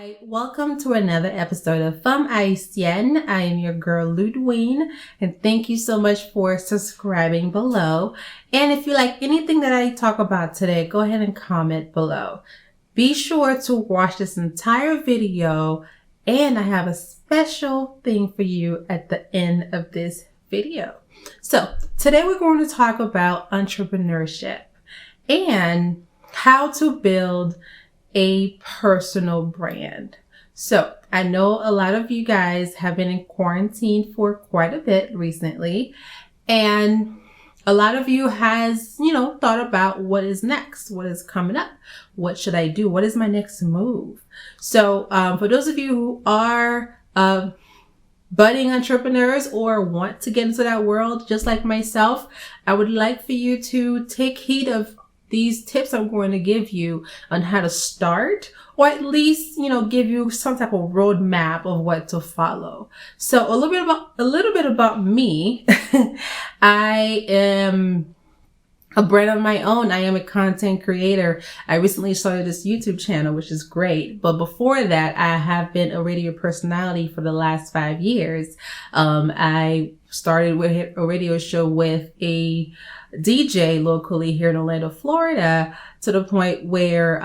Hi, welcome to another episode of Fanm Ayisyèn. I am your girl Ludwine, and thank you so much for subscribing below. And if you like anything that I talk about today, go ahead and comment below. Be sure to watch this entire video, and I have a special thing for you at the end of this video. So today we're going to talk about entrepreneurship and how to build a personal brand. So I know a lot of you guys have been in quarantine for quite a bit recently, and a lot of you has, thought about what is next, what is coming up, what should I do, what is my next move. So for those of you who are budding entrepreneurs or want to get into that world just like myself, I would like for you to take heed of these tips I'm going to give you on how to start, or at least, give you some type of roadmap of what to follow. So a little bit about me. I am a brand of my own. I am a content creator. I recently started this YouTube channel, which is great. But before that, I have been a radio personality for the last 5 years. I started with a radio show with a DJ locally here in Orlando, Florida, to the point where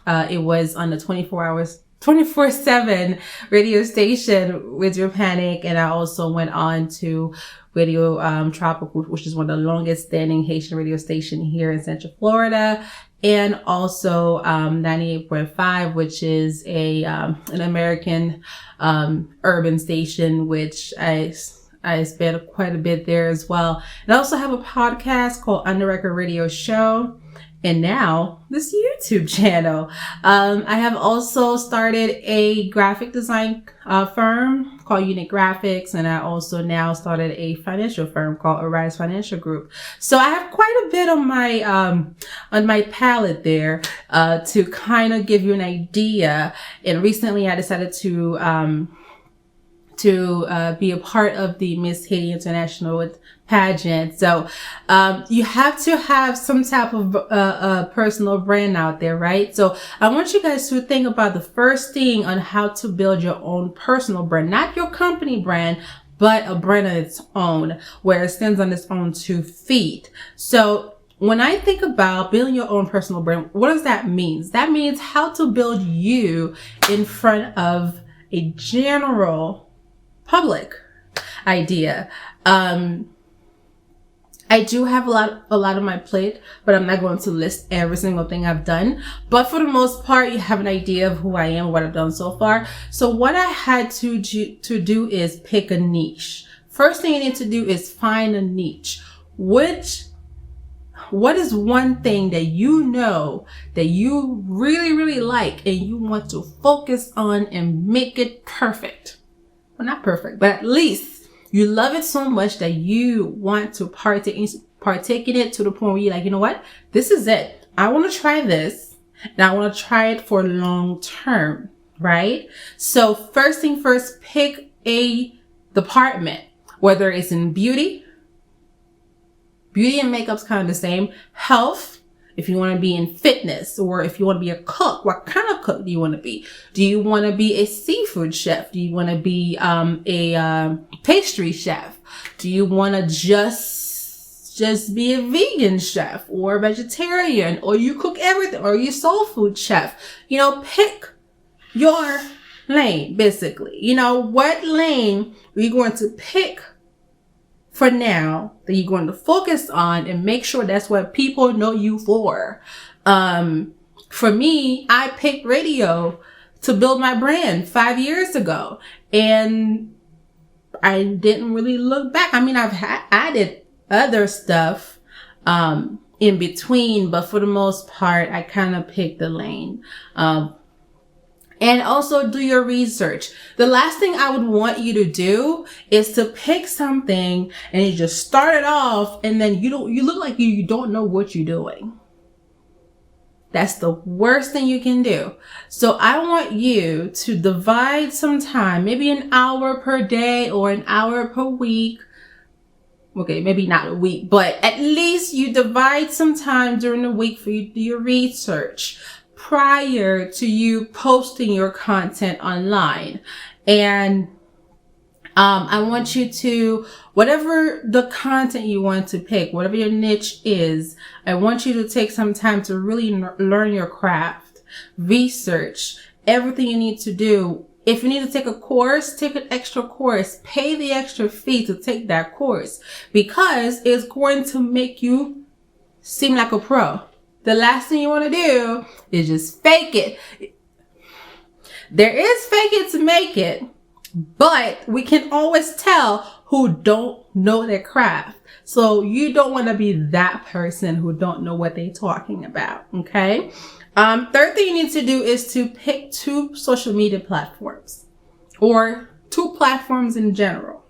it was on the 24/7 radio station with your panic. And I also went on to Radio Tropical, which is one of the longest standing Haitian radio station here in Central Florida, and also 98.5, which is an American urban station, which I spent quite a bit there as well. And I also have a podcast called On the Record Radio Show, and now this YouTube channel. I have also started a graphic design firm called Unit Graphics, and I also now started a financial firm called Arise Financial Group. So I have quite a bit on my palette there to kind of give you an idea. And recently I decided to be a part of the Miss Haiti International pageant. So you have to have some type of personal brand out there, right? So I want you guys to think about the first thing on how to build your own personal brand, not your company brand, but a brand of its own, where it stands on its own 2 feet. So when I think about building your own personal brand, what does that mean? That means how to build you in front of a general public idea. I do have a lot on my plate, but I'm not going to list every single thing I've done. But for the most part, you have an idea of who I am, what I've done so far. So what I had to do is pick a niche. First thing you need to do is find a niche. What is one thing that you know that you really, really like and you want to focus on and make it perfect? Well, not perfect, but at least you love it so much that you want to partake in it to the point where you're like, you know what? This is it. I want to try this, and I want to try it for long term, right? So first thing first, pick a department, whether it's in beauty and makeup's kind of the same, health, if you want to be in fitness, or if you want to be a cook, what kind of cook do you want to be? Do you want to be a seafood chef? Do you want to be a pastry chef? Do you want to just be a vegan chef or a vegetarian, or you cook everything, or you soul food chef? Pick your lane, basically. What lane are you going to pick for now that you're going to focus on and make sure that's what people know you for? For me, I picked radio to build my brand 5 years ago, and I didn't really look back. I mean, I've added other stuff in between, but for the most part, I kind of picked the lane. And also do your research. The last thing I would want you to do is to pick something and you just start it off, and then you look like you don't know what you're doing. That's the worst thing you can do. So I want you to divide some time, maybe an hour per day or an hour per week. Okay, maybe not a week, but at least you divide some time during the week for you to do your research. prior to you posting your content online. And I want you to, whatever the content you want to pick, whatever your niche is, I want you to take some time to really learn your craft, research everything you need to do. If you need to take a course, take an extra course, pay the extra fee to take that course, because it's going to make you seem like a pro. The last thing you want to do is just fake it. There is fake it to make it, but we can always tell who don't know their craft. So you don't want to be that person who don't know what they're talking about. Okay. Third thing you need to do is to pick 2 social media platforms, or 2 platforms in general.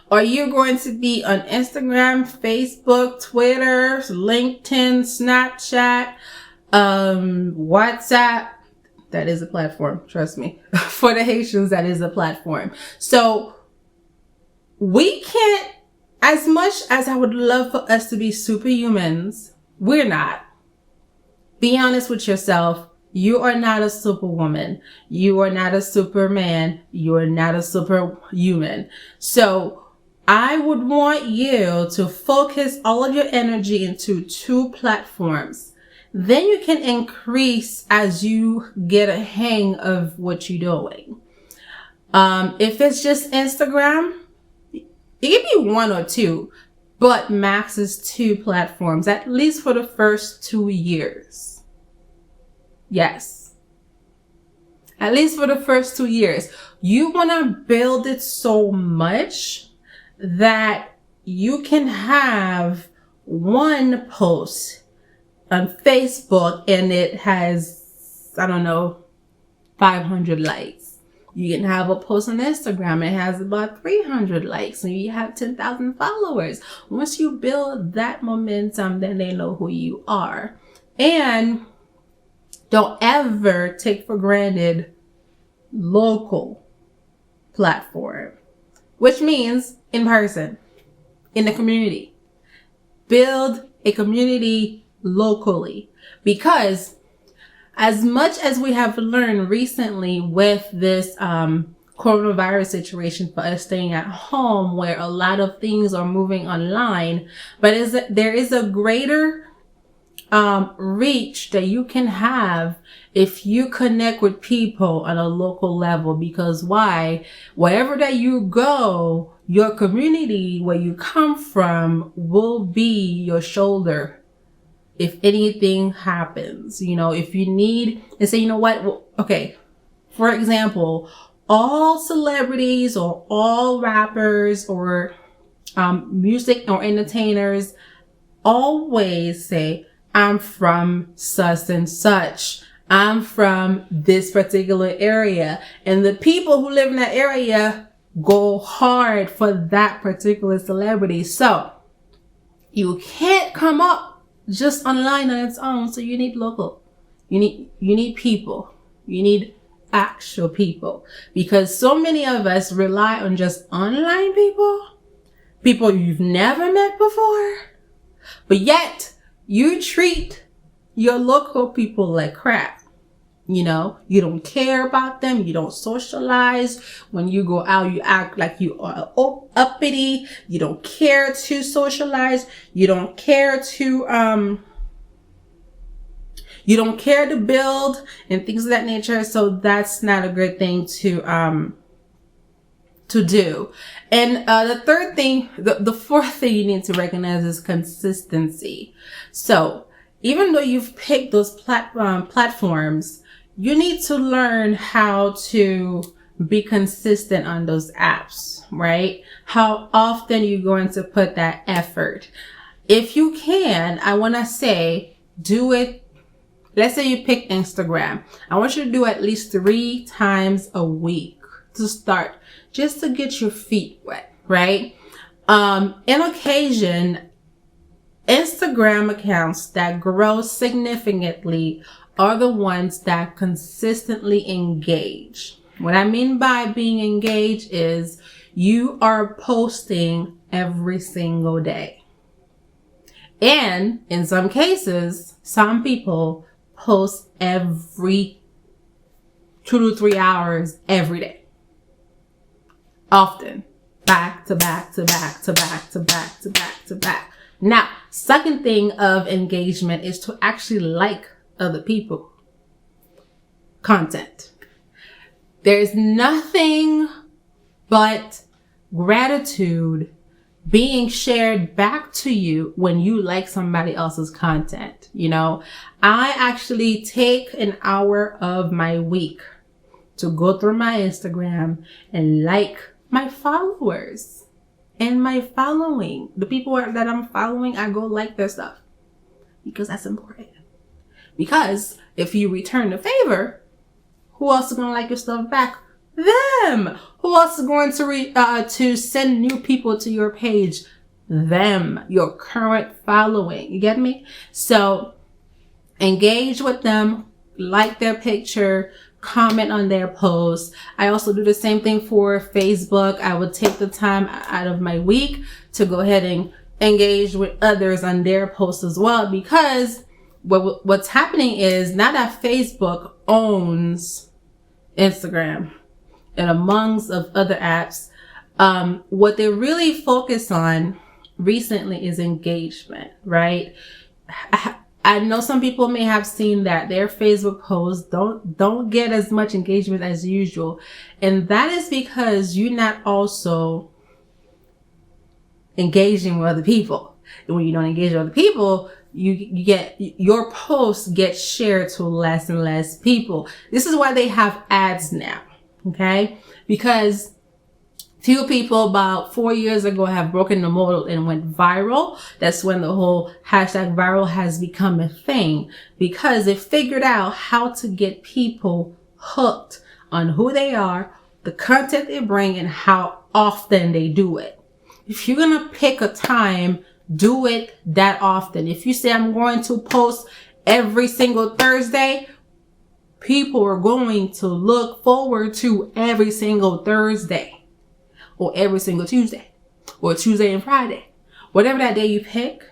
Are you going to be on Instagram, Facebook, Twitter, LinkedIn, Snapchat, WhatsApp? That is a platform, trust me. For the Haitians, that is a platform. So we can't, as much as I would love for us to be superhumans, we're not. Be honest with yourself. You are not a superwoman. You are not a superman. You are not a superhuman. So I would want you to focus all of your energy into 2 platforms. Then you can increase as you get a hang of what you're doing. If it's just Instagram, it can be 1 or 2, but max is 2 platforms, at least for the first 2 years. Yes. At least for the first 2 years. You want to build it so much that you can have 1 post on Facebook and it has, I don't know, 500 likes. You can have a post on Instagram, it has about 300 likes, and you have 10,000 followers. Once you build that momentum, then they know who you are. And don't ever take for granted local platform, which means in person, in the community. Build a community locally, because as much as we have learned recently with this coronavirus situation, for us staying at home, where a lot of things are moving online, but there is a greater reach that you can have if you connect with people on a local level. Because why? Wherever that you go, your community, where you come from, will be your shoulder if anything happens. You know, if you need, and say, you know what, well, okay, for example, all celebrities or all rappers or music or entertainers always say, I'm from such and such. I'm from this particular area. And the people who live in that area go hard for that particular celebrity. So you can't come up just online on its own. So you need local. You need people. You need actual people. Because so many of us rely on just online people you've never met before. But yet, you treat your local people like crap. You know, you don't care about them. You don't socialize. When you go out, you act like you are uppity. You don't care to socialize. You don't care to build and things of that nature. So that's not a good thing to do. And the third thing, the fourth thing you need to recognize is consistency. So even though you've picked those platforms, you need to learn how to be consistent on those apps, right? How often you're going to put that effort. If you can, I want to say, do it. Let's say you pick Instagram. I want you to do at least 3 times a week to start, just to get your feet wet, right? In occasion, Instagram accounts that grow significantly are the ones that consistently engage. What I mean by being engaged is you are posting every single day. And in some cases, some people post every 2 to 3 hours every day. Often. Back to back to back to back to back to back to back. Now, second thing of engagement is to actually like other people content. There's nothing but gratitude being shared back to you when you like somebody else's content. You know, I actually take an hour of my week to go through my Instagram and like my followers and my following. The people that I'm following, I go like their stuff because that's important. Because if you return the favor, who else is going to like your stuff back? Them. Who else is going to send new people to your page? Them. Your current following. You get me? So engage with them, like their picture, comment on their posts. I also do the same thing for Facebook. I would take the time out of my week to go ahead and engage with others on their posts as well, because what's happening is now that Facebook owns Instagram and amongst of other apps, what they really focus on recently is engagement, right? I know some people may have seen that their Facebook posts don't get as much engagement as usual. And that is because you're not also engaging with other people. And when you don't engage with other people, you get your posts get shared to less and less people. This is why they have ads now. Okay? Because few people about 4 years ago have broken the mold and went viral. That's when the whole hashtag viral has become a thing, because they figured out how to get people hooked on who they are, the content they bring, and how often they do it. If you're going to pick a time, do it that often. If you say, I'm going to post every single Thursday, people are going to look forward to every single Thursday. Or every single Tuesday, or Tuesday and Friday. Whatever that day you pick,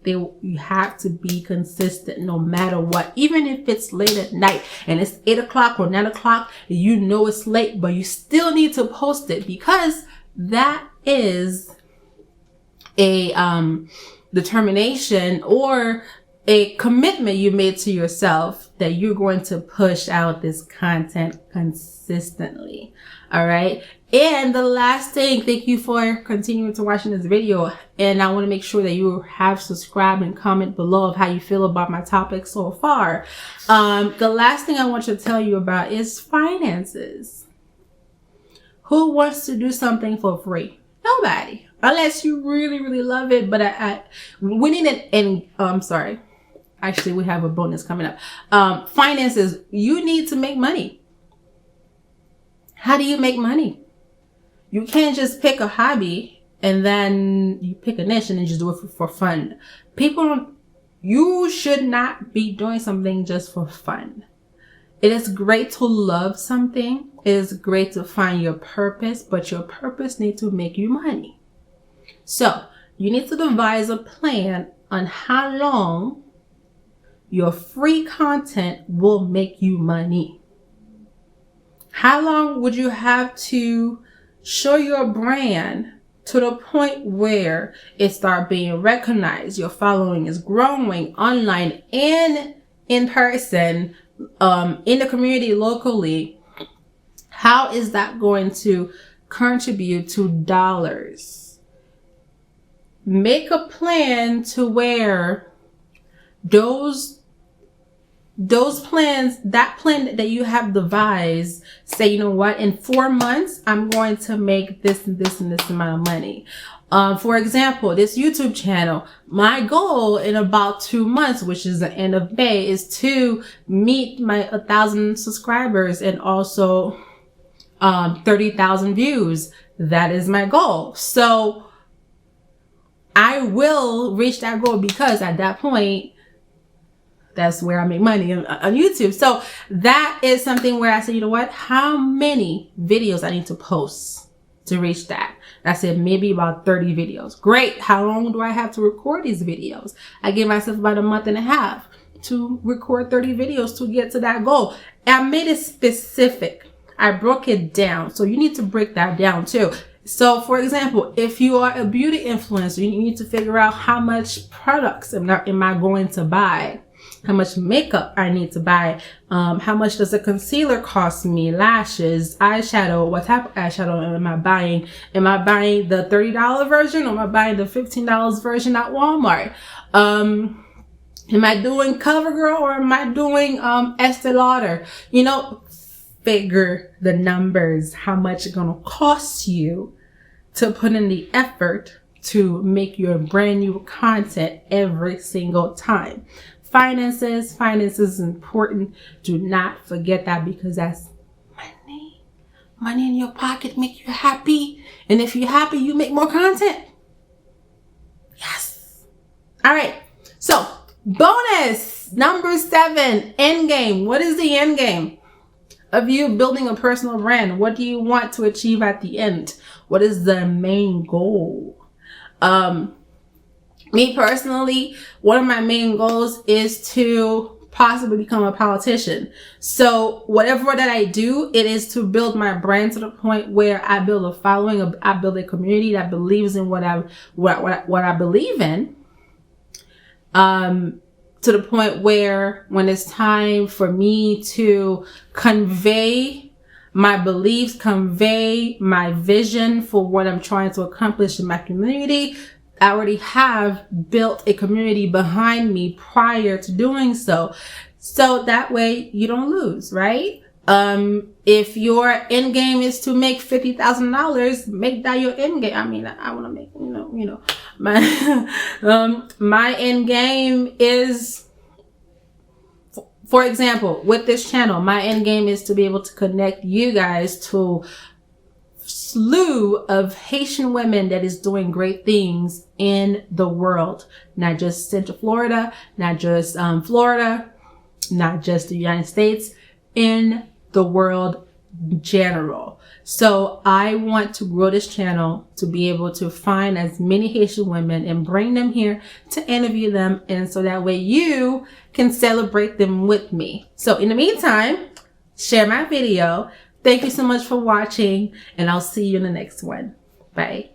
you have to be consistent no matter what. Even if it's late at night and it's 8 o'clock or 9 o'clock, you know it's late, but you still need to post it, because that is a determination or a commitment you made to yourself that you're going to push out this content consistently. All right. And the last thing, thank you for continuing to watching this video. And I want to make sure that you have subscribed and comment below of how you feel about my topic so far. The last thing I want to tell you about is finances. Who wants to do something for free? Nobody. Unless you really, really love it. But we need it. And sorry. Actually, we have a bonus coming up. Finances. You need to make money. How do you make money? You can't just pick a hobby and then you pick a niche and then just do it for fun. You should not be doing something just for fun. It is great to love something. It is great to find your purpose, but your purpose needs to make you money. So you need to devise a plan on how long your free content will make you money. How long would you have to show your brand to the point where it starts being recognized? Your following is growing online and in person, in the community locally. How is that going to contribute to dollars? Make a plan to where that plan that you have devised, say, you know what, in 4 months, I'm going to make this and this and this amount of money. For example, this YouTube channel, my goal in about 2 months, which is the end of May, is to meet my 1,000 subscribers and also 30,000 views. That is my goal. So I will reach that goal, because at that point, that's where I make money on YouTube. So that is something where I say, you know what, how many videos I need to post to reach that? I said maybe about 30 videos. Great. How long do I have to record these videos? I give myself about a month and a half. to record 30 videos to get to that goal. I made it specific. I broke it down. So you need to break that down too. So for example, if you are a beauty influencer, you need to figure out how much products am I going to buy? How much makeup I need to buy? How much does a concealer cost me? Lashes, eyeshadow, what type of eyeshadow am I buying? Am I buying the $30 version or am I buying the $15 version at Walmart? Am I doing CoverGirl or am I doing Estee Lauder? You know, figure the numbers, how much it's gonna cost you to put in the effort to make your brand new content every single time. Finances is important. Do not forget that, because that's money. Money in your pocket make you happy. And if you're happy, you make more content. Yes. All right. So bonus number 7, end game. What is the end game of you building a personal brand? What do you want to achieve at the end? What is the main goal? Me personally, one of my main goals is to possibly become a politician. So whatever that I do, it is to build my brand to the point where I build a following, I build a community that believes in what I believe in. To the point where when it's time for me to convey my beliefs, convey my vision for what I'm trying to accomplish in my community, I already have built a community behind me prior to doing so. So that way you don't lose, right? If your end game is to make $50,000, make that your end game. I mean, I want to make, my end game is, for example, with this channel, my end game is to be able to connect you guys to slew of Haitian women that is doing great things in the world, not just Central Florida, not just Florida, not just the United States, in the world in general. So I want to grow this channel to be able to find as many Haitian women and bring them here to interview them, and so that way you can celebrate them with me. So in the meantime, share my video. Thank you so much for watching, and I'll see you in the next one. Bye.